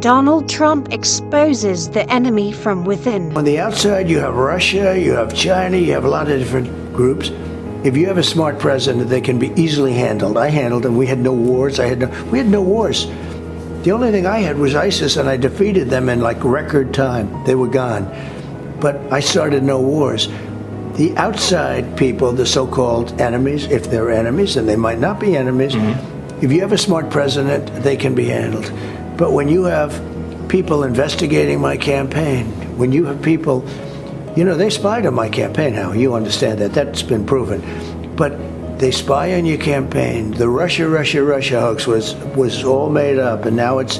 Donald Trump exposes the enemy from within. On the outside, you have Russia, you have China, you have a lot of different groups. If you have a smart president, they can be easily handled. I handled them. We had no wars. We had no wars. The only thing I had was ISIS, and I defeated them in like record time. They were gone. But I started no wars. The outside people, the so-called enemies, if they're enemies, and they might not be enemies, if you have a smart president, they can be handled. But when you have people investigating my campaign, when you have people, you know, they spied on my campaign, how you understand that, that's been proven. But they spy on your campaign. The Russia hoax was all made up, and now it's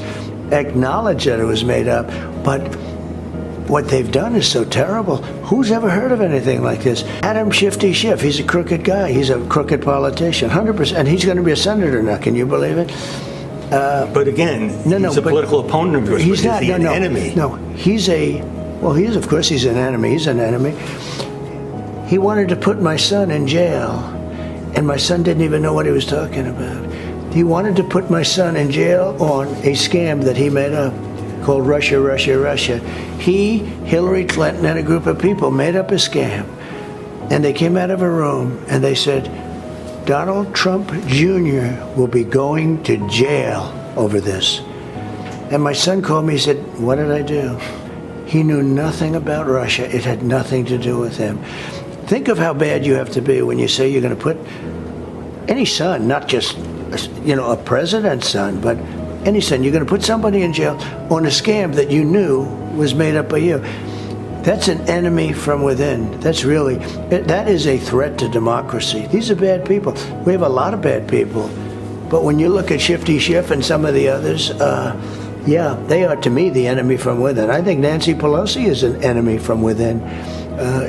acknowledged that it was made up. But what they've done is so terrible. Who's ever heard of anything like this? Adam Shifty Schiff, he's a crooked guy. He's a crooked politician, 100%. And he's going to be a senator now. Can you believe it? But again, he's a political opponent of yours. He's not, is he an enemy? No, well, he is, of course, he's an enemy. He's an enemy. He wanted to put my son in jail, and my son didn't even know what he was talking about. He wanted to put my son in jail on a scam that he made up called Russia. He, Hillary Clinton, and a group of people made up a scam, and they came out of a room, and they said, Donald Trump Jr. will be going to jail over this. And my son called me, he said, what did I do? He knew nothing about Russia. It had nothing to do with him. Think of how bad you have to be when you say you're going to put any son, not just, you know, a president's son, but any son, you're going to put somebody in jail on a scam that you knew was made up by you. That's an enemy from within. That is a threat to democracy. These are bad people. We have a lot of bad people. But when you look at Shifty Schiff and some of the others, yeah, they are, to me, the enemy from within. I think Nancy Pelosi is an enemy from within.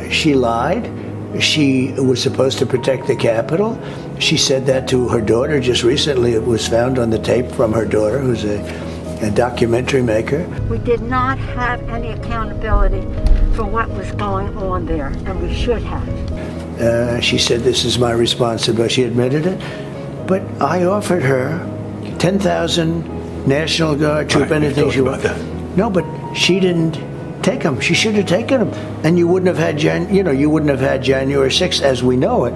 She lied. She was supposed to protect the Capitol. She said that to her daughter just recently. It was found on the tape from her daughter, who's a documentary maker. We did not have any accountability for what was going on there, and we should have. She said, this is my responsibility. She admitted it. But I offered her 10,000 National Guard troop, anything she wanted. No, but she didn't take them. She should have taken them. And you wouldn't have had, you wouldn't have had January 6th as we know it.